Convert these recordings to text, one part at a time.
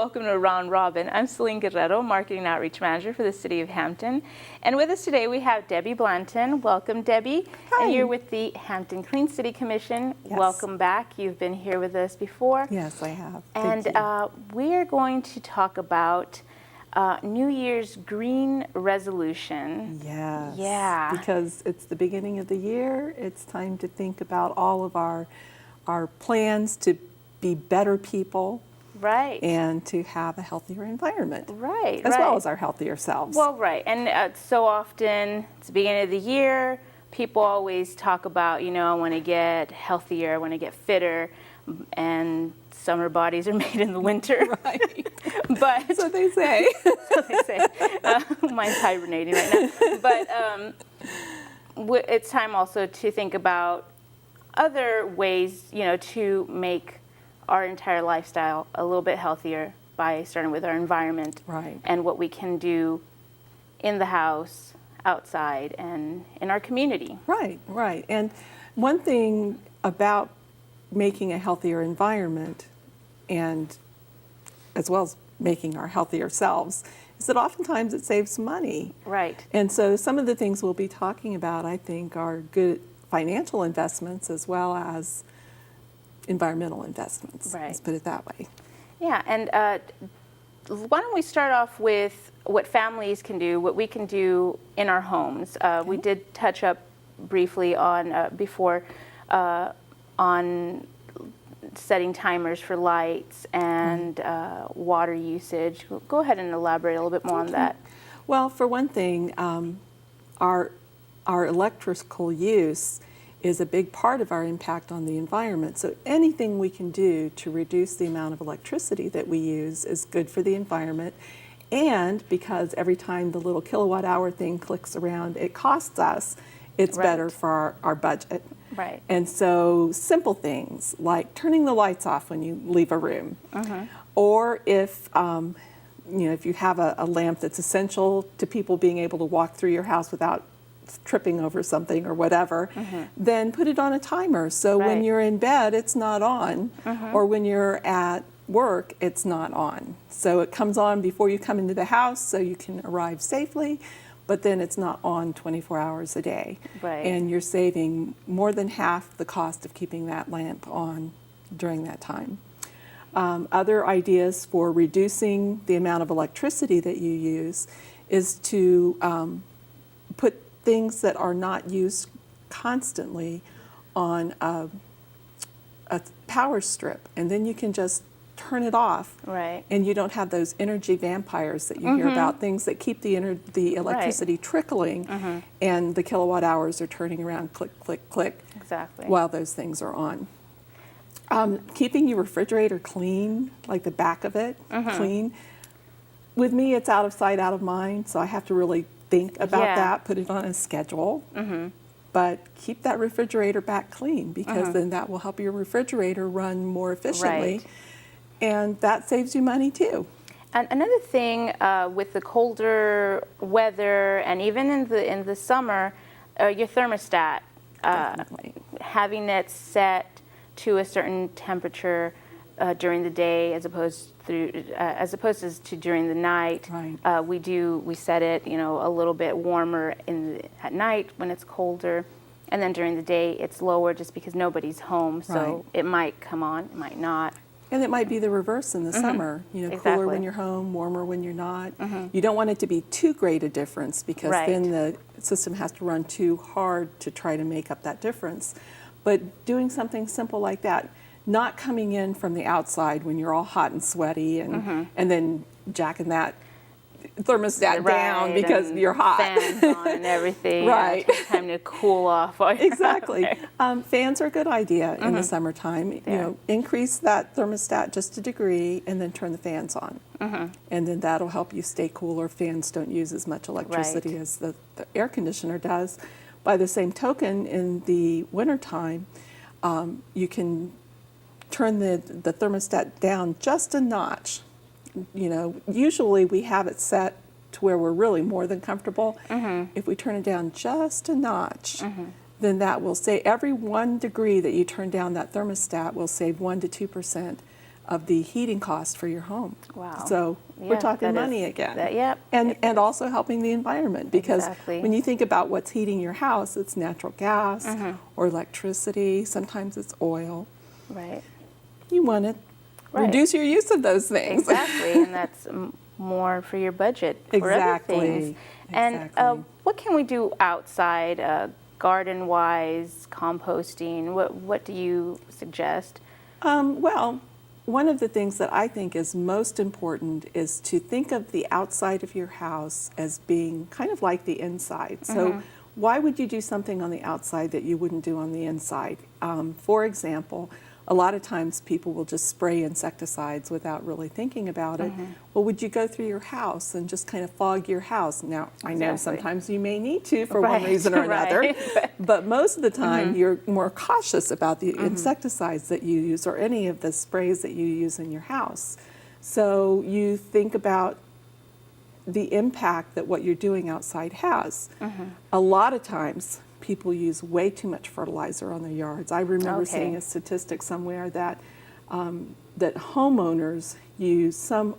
welcome to Round Robin. I'm Celine Guerrero, Marketing Outreach Manager for the City of Hampton. And with us today we have Debbie Blanton. Welcome, Debbie. Hi. And you're with the Hampton Clean City Commission. Yes. Welcome back. You've been here with us before. Yes, I have. And we are going to talk about New Year's green resolution. Yes. Yeah. Because it's the beginning of the year. It's time to think about all of our plans to be better people. Right. And to have a healthier environment. Right. As well as our healthier selves. Well, right. And so often, it's the beginning of the year, people always talk about, I want to get healthier, I want to get fitter, and summer bodies are made in the winter. Right. But so they say. So they say. Mine's hibernating right now. But it's time also to think about other ways, to make our entire lifestyle a little bit healthier by starting with our environment. Right. And what we can do in the house, outside, and in our community. Right, right. And one thing about making a healthier environment, and as well as making our healthier selves, is that oftentimes it saves money. Right. And so some of the things we'll be talking about, I think, are good financial investments as well as environmental investments. Right. Let's put it that way. Yeah, and why don't we start off with what families can do, what we can do in our homes. Okay. We did touch up briefly on before on setting timers for lights and water usage. Go ahead and elaborate a little bit more on that. Well, for one thing, our electrical use is a big part of our impact on the environment. So anything we can do to reduce the amount of electricity that we use is good for the environment. And because every time the little kilowatt hour thing clicks around, it costs us, it's Right. better for our budget. Right. And so simple things like turning the lights off when you leave a room. Or if if you have a lamp that's essential to people being able to walk through your house without tripping over something or whatever, then put it on a timer. So when Right. you're in bed, it's not on, or when you're at work, it's not on. So it comes on before you come into the house so you can arrive safely, but then it's not on 24 hours a day. Right. And you're saving more than half the cost of keeping that lamp on during that time. Other ideas for reducing the amount of electricity that you use is to put things that are not used constantly on a power strip, and then you can just turn it off. Right. And you don't have those energy vampires that you hear about, things that keep the electricity trickling, and the kilowatt hours are turning around, click, click, click, Exactly. while those things are on. Keeping your refrigerator clean, like the back of it clean. With me, it's out of sight, out of mind, so I have to really think about that, put it on a schedule. But keep that refrigerator back clean, because then that will help your refrigerator run more efficiently. Right. And that saves you money too. And another thing with the colder weather, and even in the summer, your thermostat, having it set to a certain temperature during the day as opposed to during the night. Right. We set it a little bit warmer at night when it's colder, and then during the day it's lower just because nobody's home, so Right. it might come on, it might not. And it might be the reverse in the summer. Cooler Exactly. when you're home, warmer when you're not. You don't want it to be too great a difference, because Right. then the system has to run too hard to try to make up that difference. But doing something simple like that, not coming in from the outside when you're all hot and sweaty, and then jacking that thermostat down because and you're hot. Fans on and everything. Right. It's time to cool off. While you're Exactly. out there. Fans are a good idea in the summertime. Increase that thermostat just a degree, and then turn the fans on. And then that'll help you stay cooler. Fans don't use as much electricity Right. as the air conditioner does. By the same token, in the wintertime, you can turn the thermostat down just a notch. Usually we have it set to where we're really more than comfortable. If we turn it down just a notch, then that will say every 1 degree that you turn down that thermostat will save 1 to 2% of the heating cost for your home. Wow. So we're Yeah, talking that money is- again. yep. And also helping the environment, because Exactly. when you think about what's heating your house, it's natural gas Mm-hmm. or electricity, sometimes it's oil. Right. You want to Right. reduce your use of those things. Exactly, and that's more for your budget for Exactly. other things. And Exactly. what can we do outside, garden-wise, composting? What do you suggest? Well, one of the things that I think is most important is to think of the outside of your house as being kind of like the inside. So why would you do something on the outside that you wouldn't do on the inside? For example, a lot of times people will just spray insecticides without really thinking about it. Well, would you go through your house and just kind of fog your house? Now, I know Exactly. sometimes you may need to for one Right, reason or another, right. but most of the time you're more cautious about the insecticides that you use or any of the sprays that you use in your house. So you think about the impact that what you're doing outside has. A lot of times people use way too much fertilizer on their yards. I remember Okay. seeing a statistic somewhere that that homeowners use some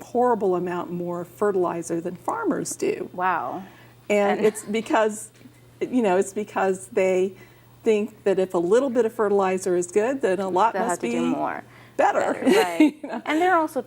horrible amount more fertilizer than farmers do. Wow. And And- it's because they think that if a little bit of fertilizer is good, then a lot They'll have must to be do more. better. Right. And there are also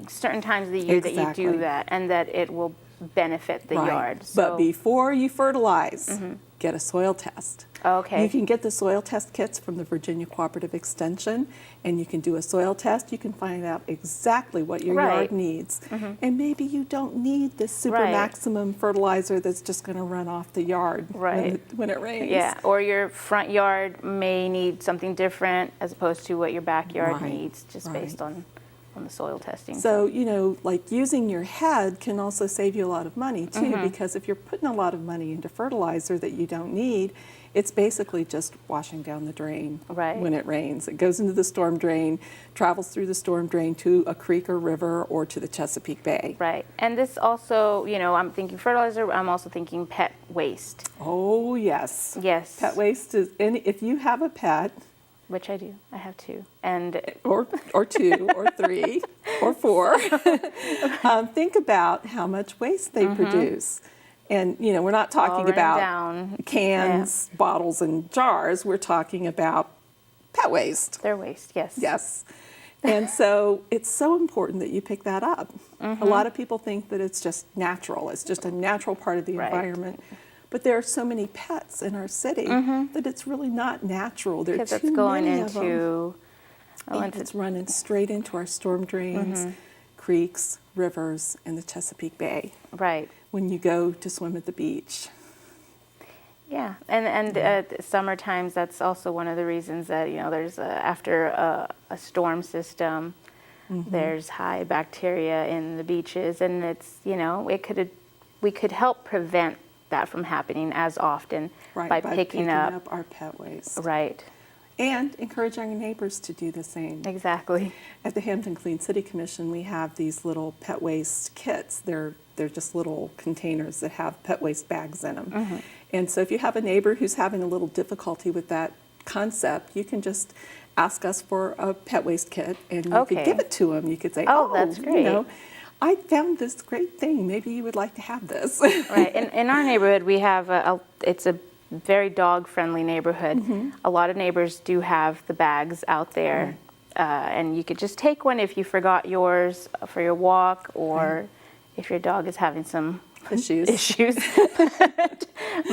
certain times of the year that Exactly. you do that, and that it will benefit the Right. yard. But So, before you fertilize, get a soil test. okay. You can get the soil test kits from the Virginia Cooperative Extension, and you can do a soil test. You can find out exactly what your Right. yard needs. And maybe you don't need this super Right. maximum fertilizer that's just going to run off the yard Right. when it rains. Yeah, or your front yard may need something different as opposed to what your backyard Right, needs, just right. based on the soil testing. So, like using your head can also save you a lot of money too, Mm-hmm. because if you're putting a lot of money into fertilizer that you don't need, it's basically just washing down the drain Right. when it rains. It goes into the storm drain, travels through the storm drain to a creek or river or to the Chesapeake Bay. Right, and this also, I'm thinking fertilizer, I'm also thinking pet waste. Oh, yes. Yes. Pet waste is, and if you have a pet, Which I do, I have two. And or two, or three, or four, think about how much waste they produce. And, we're not all talking written about down, cans, bottles, and jars. We're talking about pet waste. their waste, yes. Yes. And so it's so important that you pick that up. A lot of people think that it's just natural. It's just a natural part of the Right. environment. But there are so many pets in our city that it's really not natural. There are Because too it's going many of them. into, It's running straight into our storm drains, creeks, rivers, and the Chesapeake Bay right. when you go to swim at the beach. Yeah, and summer times, that's also one of the reasons that, there's after a storm system, there's high bacteria in the beaches, and it's, we could help prevent that from happening as often Right, by picking up. our pet waste. Right, And encouraging our neighbors to do the same. exactly. At the Hampton Clean City Commission, we have these little pet waste kits. They're just little containers that have pet waste bags in them. And so if you have a neighbor who's having a little difficulty with that concept, you can just ask us for a pet waste kit, and you Okay. could give it to them. You could say, Oh, that's great. I found this great thing. Maybe you would like to have this. Right, in our neighborhood, we have, it's a very dog-friendly neighborhood. A lot of neighbors do have the bags out there, and you could just take one if you forgot yours for your walk, or if your dog is having some issues.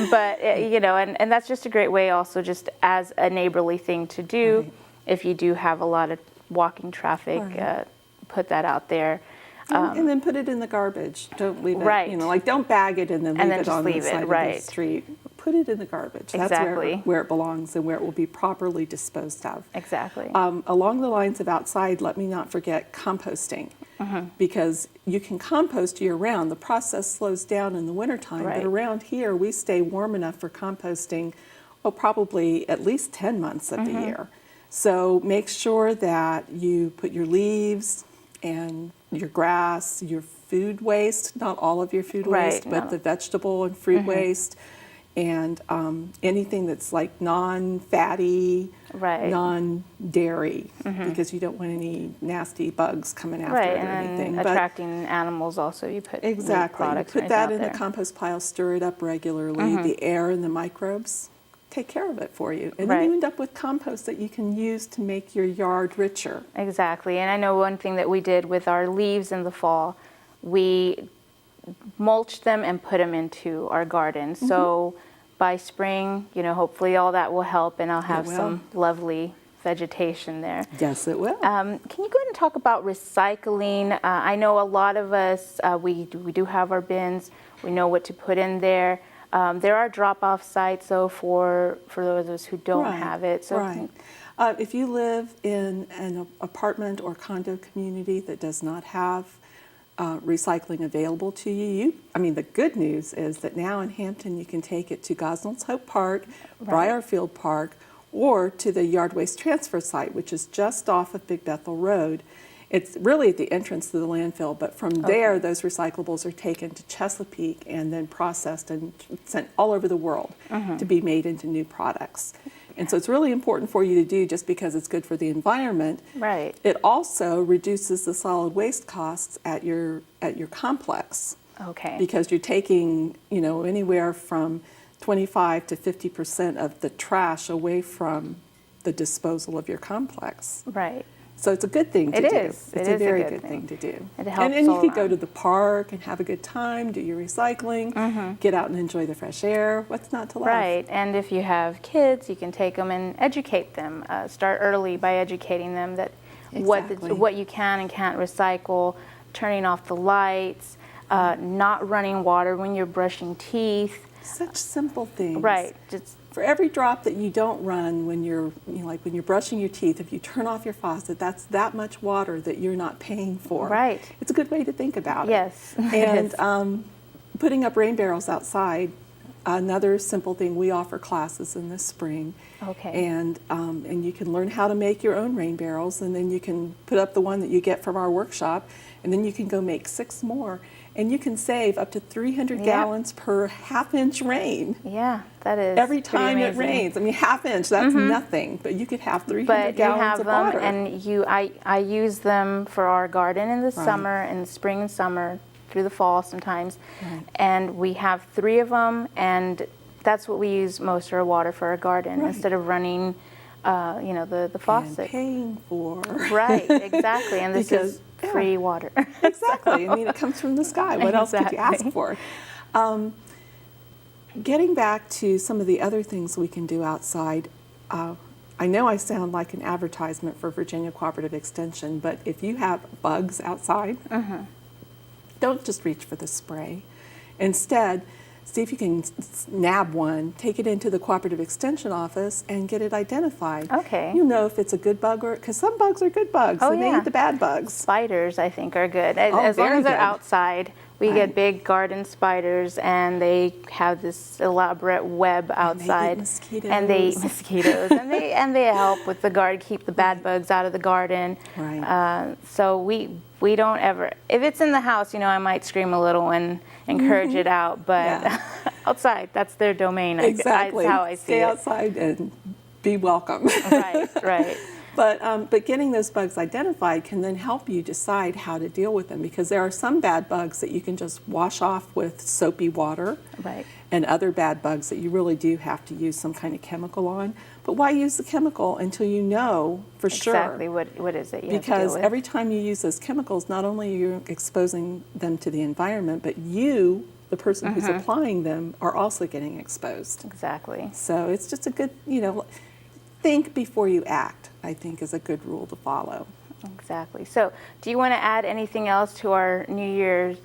But, and that's just a great way also, just as a neighborly thing to do. Right. If you do have a lot of walking traffic, Right. put that out there. And then put it in the garbage. Don't leave it, Right. like don't bag it and then leave then it just on the leave it, side of right. the street. Put it in the garbage. That's Exactly. where it belongs and where it will be properly disposed of. Exactly. Along the lines of outside, let me not forget composting. Because you can compost year-round. The process slows down in the wintertime, Right. but around here we stay warm enough for composting, probably at least 10 months of the year. So make sure that you put your leaves and your grass, your food waste, not all of your food Right, waste, but no. the vegetable and fruit waste, and anything that's like non-fatty, Right. non-dairy, because you don't want any nasty bugs coming after Right, it or and anything. then attracting animals also, you put meat Exactly. You products or put anything that out in a there. compost pile, stir it up regularly. The air and the microbes take care of it for you. And then Right. you end up with compost that you can use to make your yard richer. Exactly, and I know one thing that we did with our leaves in the fall, we mulched them and put them into our garden. So by spring, hopefully all that will help, and I'll have will. some lovely vegetation there. Yes, it will. Can you go ahead and talk about recycling? I know a lot of us, we do have our bins. We know what to put in there. There are drop-off sites, though, for those of us who don't Right, have it. So right. If you live in an apartment or condo community that does not have recycling available to you, the good news is that now in Hampton you can take it to Gosnell's Hope Park, Right. Briarfield Park, or to the yard waste transfer site, which is just off of Big Bethel Road. It's really at the entrance to the landfill, but from there, those recyclables are taken to Chesapeake and then processed and sent all over the world to be made into new products. And so it's really important for you to do, just because it's good for the environment. Right. It also reduces the solid waste costs at your complex, Okay. because you're taking, anywhere from 25 to 50% of the trash away from the disposal of your complex. Right. So it's a good thing to It do. is. It's It a is a very good good thing. thing to do. It helps and you all could go around. to the park and have a good time, do your recycling, get out and enjoy the fresh air. What's not to love? Right, and if you have kids, you can take them and educate them. Start early by educating them that Exactly. what you can and can't recycle, turning off the lights, not running water when you're brushing teeth. Such simple things. Right, just For every drop that you don't run when you're, like when you're brushing your teeth, if you turn off your faucet, that's that much water that you're not paying for. Right. It's a good way to think about yes. it. And putting up rain barrels outside, another simple thing. We offer classes in the spring. Okay. And you can learn how to make your own rain barrels, and then you can put up the one that you get from our workshop, and then you can go make 6 more. And you can save up to 300 Yeah. gallons per half-inch rain. Yeah, that is Every pretty time it amazing. rains, half inch, that's nothing, but you could have 300 But you gallons have of them, water. and I use them for our garden in the Right. summer, in the spring and summer, through the fall sometimes. Right. And we have 3 of them, and that's what we use most of our water for our garden, Right. instead of running, the And faucet. paying for. Right, exactly. And this Because, is yeah. free water. Exactly. It comes from the sky. What else could you ask Exactly. for? Getting back to some of the other things we can do outside, I know I sound like an advertisement for Virginia Cooperative Extension, but if you have bugs outside, don't just reach for the spray. Instead, see if you can nab one, take it into the Cooperative Extension office, and get it identified. Okay. You'll know if it's a good bug, or because some bugs are good bugs, Oh, and they yeah. eat the bad bugs. Spiders, I think, are good. Oh, As long very as they're good. outside. We Right. get big garden spiders, and they have this elaborate web outside. mosquitoes. And they eat mosquitoes. and they help with the garden, keep the bad bugs out of the garden. Right. So we don't ever. If it's in the house, I might scream a little and encourage it out. But Yeah. outside, that's their domain. Exactly. That's how I see Stay it. outside and be welcome. Right. Right. But getting those bugs identified can then help you decide how to deal with them, because there are some bad bugs that you can just wash off with soapy water, Right. and other bad bugs that you really do have to use some kind of chemical on. But why use the chemical until you know for sure? Exactly. What is it you have to Because deal with? every time you use those chemicals, not only are you exposing them to the environment, but you, the person who's applying them, are also getting exposed. Exactly. So it's just a good, think before you act, I think, is a good rule to follow. Exactly. So, do you want to add anything else to our New Year's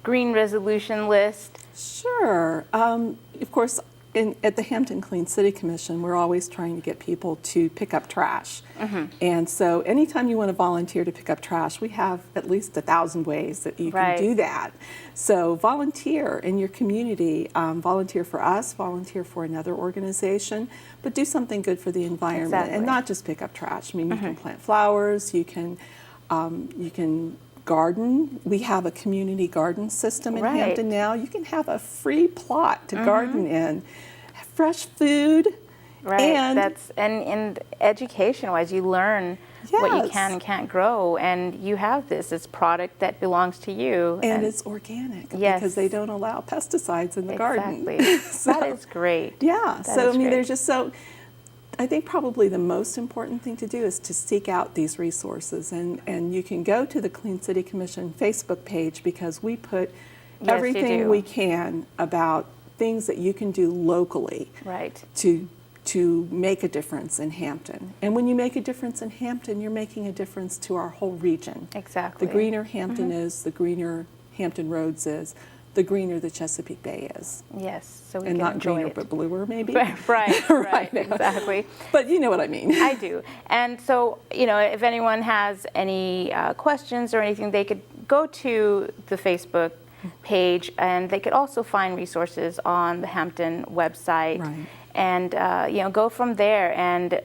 green resolution list? Sure. Of course, at the Hampton Clean City Commission, we're always trying to get people to pick up trash. And so anytime you want to volunteer to pick up trash, we have at least 1,000 ways that you Right. can do that. So volunteer in your community. Volunteer for us, volunteer for another organization, but do something good for the environment. Exactly. And not just pick up trash. You can plant flowers, you can garden. We have a community garden system in Right. Hampton now. You can have a free plot to garden in, fresh food, Right. And education-wise, you learn what you Yes. can and can't grow, and you have this product that belongs to you. and it's organic Yes. because they don't allow pesticides in the garden. Exactly. So- That is great. Yeah, That so is I mean, great. there's just so, I think probably the most important thing to do is to seek out these resources. And you can go to the Clean City Commission Facebook page because we put Yes, you everything do. we can about things that you can do locally Right. to make a difference in Hampton. And when you make a difference in Hampton, you're making a difference to our whole region. Exactly. The greener Hampton is, the greener Hampton Roads is, the greener the Chesapeake Bay is. Yes, so we And can not enjoy greener, it. but bluer maybe. Right, Right. exactly. But you know what I mean. I do. And so, if anyone has any questions or anything, they could go to the Facebook page, and they could also find resources on the Hampton website. Right. And, go from there and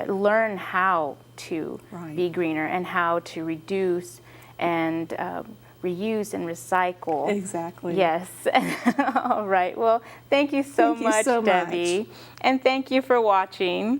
learn how to Right. be greener and how to reduce and reuse and recycle. Exactly. Yes. All right. Well, thank you so Thank you much, so much. Debbie. And thank you for watching.